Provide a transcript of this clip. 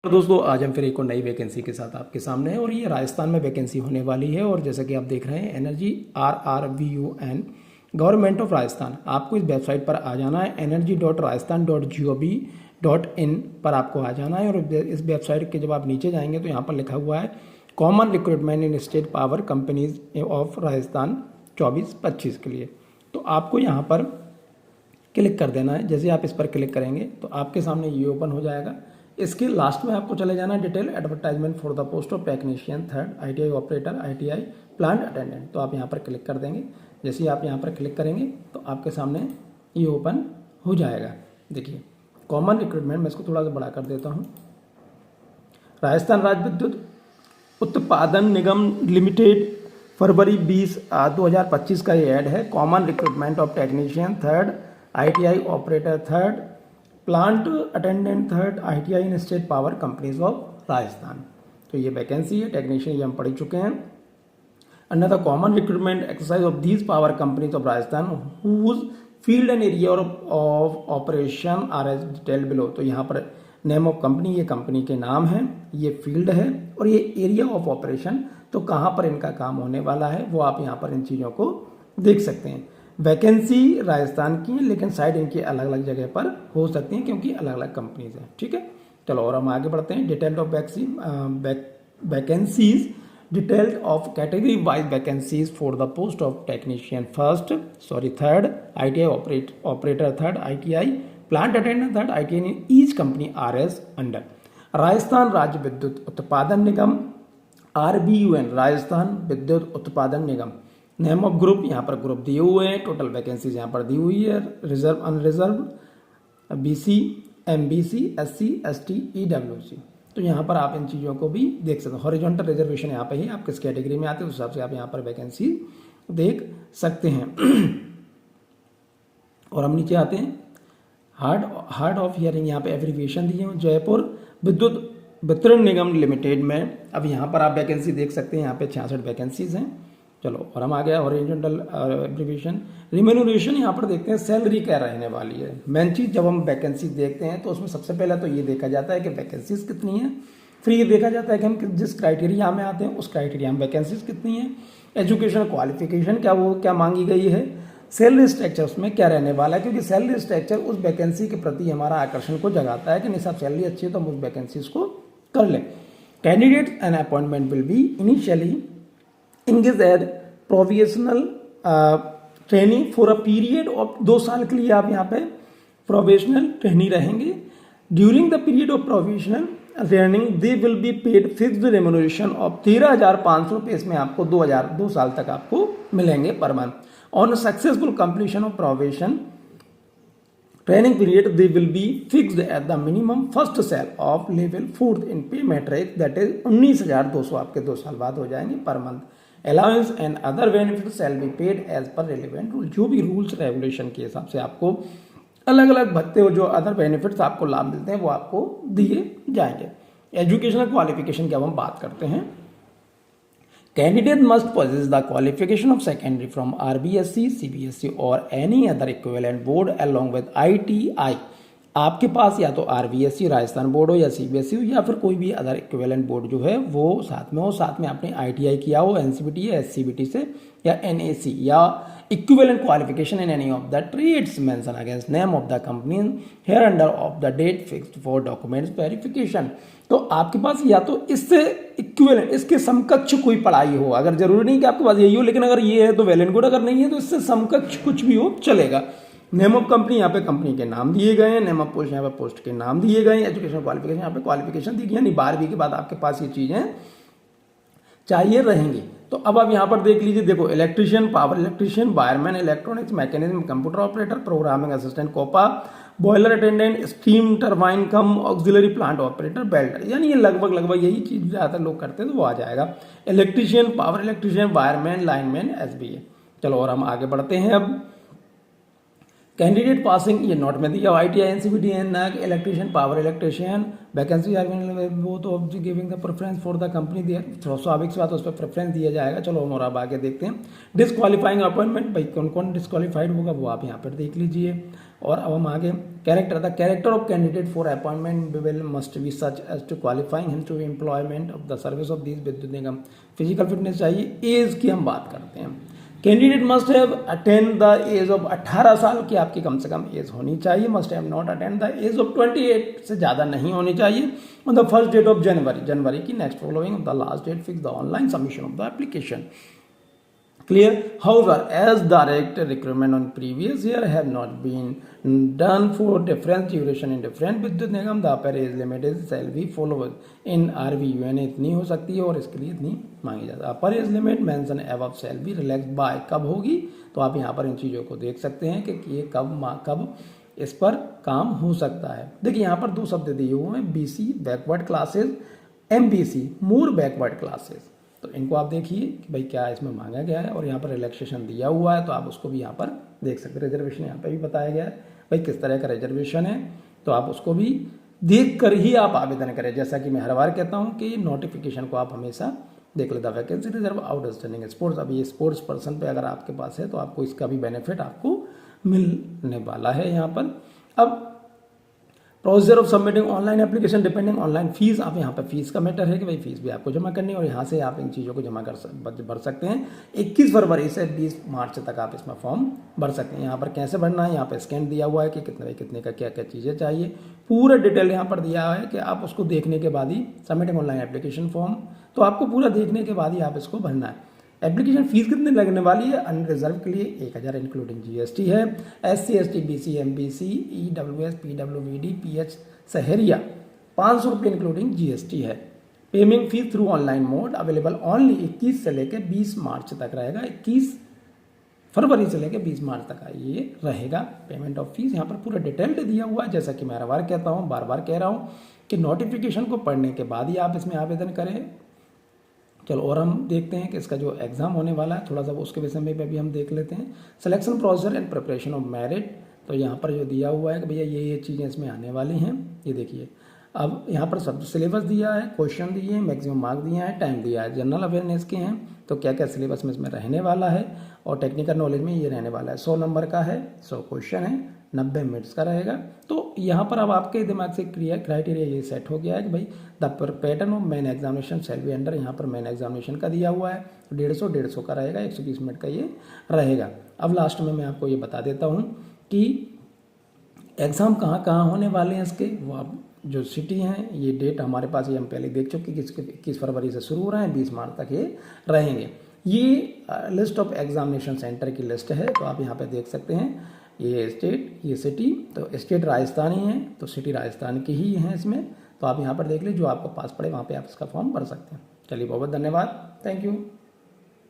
तो दोस्तों आज हम फिर एक और नई वैकेंसी के साथ आपके सामने हैं और ये राजस्थान में वैकेंसी होने वाली है। और जैसा कि आप देख रहे हैं energy RRVUN government of Rajasthan, आपको इस वेबसाइट पर आ जाना है energy.rajasthan.gov.in पर आपको आ जाना है। और इस वेबसाइट के जब आप नीचे जाएंगे तो यहाँ पर लिखा हुआ है common recruitment in state power companies of Rajasthan 24-25 के लिए। तो आपको यहाँ पर क्लिक कर देना है। जैसे आप इस पर क्लिक करेंगे तो आपके सामने ये ओपन हो जाएगा। इसके लास्ट में आपको चले जाना है detail advertisement for the post of technician 3rd ITI operator ITI plant attendant. तो आप यहाँ पर क्लिक कर देंगे। जैसे ही आप यहाँ पर क्लिक करेंगे तो आपके सामने ये ओपन हो जाएगा। देखिए कॉमन रिक्रूटमेंट, मैं इसको थोड़ा सा बड़ा कर देता हूँ। राजस्थान राज्य विद्युत उत्पादन निगम लिमिटेड फरवरी 2025 का ये ऐड है। Common recruitment of technician 3rd ITI operator 3rd plant attendant 3rd ITI in state power companies of Rajasthan. तो ये वैकेंसी है। टेक्नीशियन ये हम पढ़ चुके हैं। Under the common recruitment exercise of these power companies of Rajasthan whose field and area of operation are as detailed below. तो यहाँ पर नेम ऑफ कंपनी, ये कंपनी के नाम है, ये फील्ड है और ये एरिया ऑफ ऑपरेशन, तो कहाँ पर इनका काम होने वाला है वो आप यहाँ पर इन चीज़ों को देख सकते हैं। वैकेंसी राजस्थान की है लेकिन साइड इनकी अलग अलग जगह पर हो सकती हैं क्योंकि अलग अलग कंपनीज हैं। ठीक है, चलो और हम आगे बढ़ते हैं। Detailed of vacancies, detailed of category wise vacancies for the post of technician 3rd ITI operator 3rd ITI plant attendant 3rd ITI in each company R S under Rajasthan राज्य विद्युत उत्पादन निगम RVUN राजस्थान विद्युत उत्पादन निगम। नेम ऑफ ग्रुप, यहाँ पर group दिए हुए हैं। टोटल वैकेंसीज यहाँ पर दी हुई है। Reserve, unreserve, BC, MBC, SC, ST, EWC। तो यहाँ पर आप इन चीज़ों को भी देख सकते हो। हॉरिजॉन्टल रिजर्वेशन यहाँ पे ही आप किस कैटेगरी में आते हैं उस हिसाब से आप यहाँ पर वैकेंसी देख सकते हैं। और हम नीचे आते हैं। हार्ड ऑफ हियरिंग, यहाँ पे एब्रीविएशन दिए हैं। जयपुर विद्युत वितरण निगम लिमिटेड में अब यहाँ पर आप वैकेंसी देख सकते हैं। यहाँ पे 66 वैकेंसीज हैं। चलो और हम आ गया हॉरिजॉन्टल एब्रीविएशन। रिम्यूनरेशन यहाँ पर देखते हैं, सैलरी क्या रहने वाली है। मेन चीज जब हम वैकेंसी देखते हैं तो उसमें सबसे पहले तो ये देखा जाता है कि वैकेंसीज कितनी है। फिर ये देखा जाता है कि हम जिस क्राइटेरिया में आते हैं उस क्राइटेरिया में वैकेंसीज कितनी है। एजुकेशन क्वालिफिकेशन क्या मांगी गई है। सैलरी स्ट्रक्चर उसमें क्या रहने वाला है, क्योंकि सैलरी स्ट्रक्चर उस वैकेंसी के प्रति हमारा आकर्षण को जगाता है कि नहीं साहब सैलरी अच्छी है तो हम उस वैकेंसीज को कर लें। Candidate and appointment will be initially engage as provisional training for a period of 2 साल के लिए आप यहाँ पे प्रोविजनल ट्रेनिंग रहेंगे। During the period of provisional training they will be paid fixed remuneration of 13,500 रुपये। इसमें आपको 2 साल तक आपको मिलेंगे per month. On successful completion of provision training period they will be fixed at the minimum first cell of level 4th in pay matrix, that is 19,200 आपके 2 साल बाद हो जाएंगे per month. Allowance and other benefit shall be paid as per relevant rule. जो भी rules regulation के हिसाब से आपको अलग अलग भत्ते हो, जो अदर बेनिफिट्स आपको लाभ मिलते हैं वो आपको दिए जाएंगे। एजुकेशनल क्वालिफिकेशन की अब हम बात करते हैं। Candidate must possess the qualification of secondary from RBSC, CBSE और any other equivalent board along with ITI। आपके पास या तो RBSC राजस्थान बोर्ड हो या CBSE हो या फिर कोई भी अदर इक्विवेलेंट बोर्ड जो है वो साथ में हो, साथ में आपने ITI किया हो NCBT या SCBT से या NAC या equivalent qualification in any of the trades mention against name of the company hereunder of the date fixed for documents verification. तो आपके पास या तो इससे इक्विवेलेंट, इसके समकक्ष कोई पढ़ाई हो, अगर जरूरी नहीं कि आपके पास यही हो, लेकिन अगर ये है तो वेल एंड गुड, अगर नहीं है तो इससे समकक्ष कुछ भी हो चलेगा। नेम ऑफ कंपनी, यहाँ पे कंपनी के नाम दिए गए हैं। नेम ऑफ पोस्ट, यहाँ पे पोस्ट के नाम दिए गए हैं। एजुकेशन क्वालिफिकेशन, यहाँ पे क्वालिफिकेशन दी गई, यानी 12वीं के बाद आपके पास ये चीजें चाहिए रहेंगी। तो अब आप यहाँ पर देख लीजिए, देखो electrician, power electrician, wireman, electronics, mechanism, computer operator, programming assistant, COPA, boiler attendant, steam turbine cum auxiliary plant operator, welder, यानी ये लगभग यही चीज ज़्यादातर लोग करते हैं तो वो आ जाएगा। Electrician, power electrician, wireman, lineman, SBA। चलो और हम आगे बढ़ते हैं। अब कैंडिडेट पासिंग ये नोट में दिया ITI NCVT NAC electrician power electrician vacancy are वो तो giving the preference for the company there स्वाभाविक सी बात उस पर प्रेफरेंस दिया जाएगा। चलो हम और अब आगे देखते हैं डिस्क्वालीफाइंग अपॉइंटमेंट, भाई कौन कौन डिस्क्वालीफाइड होगा वो आप यहाँ पर देख लीजिए। और अब हम आगे character, the character of candidate for appointment will must be such as to qualifying him to employment of the service of this Vidyut Nigam. Physical fitness चाहिए। एज की हम बात करते हैं, candidate must have attend the age of 18 साल की आपकी कम से कम एज होनी चाहिए। Must have not attend the age of 28 से ज़्यादा नहीं होनी चाहिए on the first date of जनवरी की next following the last date fix the online submission of the application. Clear. However, as direct recruitment on previous year have not been done for different duration in different विद्युत निगम, the upper age limit shall be followed in RVUN इतनी हो सकती है और इसके लिए इतनी मांगी जाती है। upper age limit mention above shall be relaxed by कब होगी, तो आप यहाँ पर इन चीज़ों को देख सकते हैं कि ये कब इस पर काम हो सकता है। देखिए यहाँ पर दो शब्द दिए हुए हैं, BC बैकवर्ड क्लासेज, MBC मोर बैकवर्ड क्लासेज। तो इनको आप देखिए कि भाई क्या इसमें मांगा गया है और यहाँ पर रिलैक्सेशन दिया हुआ है, तो आप उसको भी यहाँ पर देख सकते हैं। रिजर्वेशन यहाँ पे भी बताया गया है भाई किस तरह का रिजर्वेशन है, तो आप उसको भी देख कर ही आप आवेदन करें। जैसा कि मैं हर बार कहता हूँ कि नोटिफिकेशन को आप हमेशा देख लेता। वैकेंसी रिजर्व आउटस्टैंडिंग स्पोर्ट्स, अब ये स्पोर्ट्स पर्सन पे अगर आपके पास है तो आपको इसका भी बेनिफिट आपको मिलने वाला है यहाँ पर। अब procedure of submitting online application depending online fees, आप यहाँ पे फीस का मैटर है कि भाई फीस भी आपको जमा करनी है और यहाँ से आप इन चीज़ों को जमा भर सकते हैं। 21 फरवरी से 20 मार्च तक आप इसमें फॉर्म भर सकते हैं। यहाँ पर कैसे भरना है, यहाँ पे स्कैन दिया हुआ है कि कितने का क्या क्या चीज़ें चाहिए, पूरा डिटेल यहाँ पर दिया है कि आप उसको देखने के बाद ही सबमिटिंग ऑनलाइन एप्लीकेशन फॉर्म, तो आपको पूरा देखने के बाद ही आप इसको भरना है। एप्लीकेशन फीस कितनी लगने वाली है, अनरिजर्व के लिए 1000 इंक्लूडिंग GST है। SC ST BC MBC EWS PWD PH Sahariya 500 रुपये इंक्लूडिंग GST है। Payment fees through online mode available only 21 से लेकर 20 मार्च तक रहेगा। 21 फरवरी से लेकर 20 मार्च तक ये रहेगा पेमेंट ऑफ फीस। यहाँ पर पूरा डिटेल्ड दिया हुआ है। जैसा कि मैं हर बार कहता हूँ, बार बार कह रहा हूँ कि नोटिफिकेशन को पढ़ने के बाद ही आप इसमें आवेदन करें। चलो और हम देखते हैं कि इसका जो एग्ज़ाम होने वाला है थोड़ा सा उसके विषय में भी हम देख लेते हैं। Selection procedure and preparation of merit, तो यहाँ पर जो दिया हुआ है कि भैया ये चीज़ें इसमें आने वाली हैं, ये देखिए। अब यहाँ पर सब सिलेबस दिया है, क्वेश्चन दिए हैं, मैक्सिमम मार्क दिया है, टाइम दिया है, जनरल अवेयरनेस के हैं, तो क्या क्या सिलेबस में इसमें रहने वाला है, और टेक्निकल नॉलेज में ये रहने वाला है। 100 नंबर का है, 100 क्वेश्चन है, 90 मिनट्स का रहेगा। तो यहाँ पर अब आपके दिमाग से क्राइटेरिया ये सेट हो गया है कि भाई the pattern of main examination shall be under, यहाँ पर मेन एग्जामिनेशन का दिया हुआ है, 150 का रहेगा, 120 मिनट का ये रहेगा। अब लास्ट में मैं आपको ये बता देता हूँ कि एग्ज़ाम कहाँ कहाँ होने वाले हैं इसके, वो आप जो सिटी हैं, ये डेट हमारे पास ये हम पहले देख चुके कि 21 फरवरी से शुरू हो रहे हैं, 20 मार्च तक ये रहेंगे। ये लिस्ट ऑफ एग्जामिनेशन सेंटर की लिस्ट है, तो आप यहाँ पे देख सकते हैं। ये स्टेट, ये सिटी, तो स्टेट राजस्थान ही है, तो सिटी राजस्थान की ही है इसमें, तो आप यहाँ पर देख लीजिए जो आपको पास पड़े वहाँ पे आप इसका फॉर्म भर सकते हैं। चलिए बहुत बहुत धन्यवाद, थैंक यू।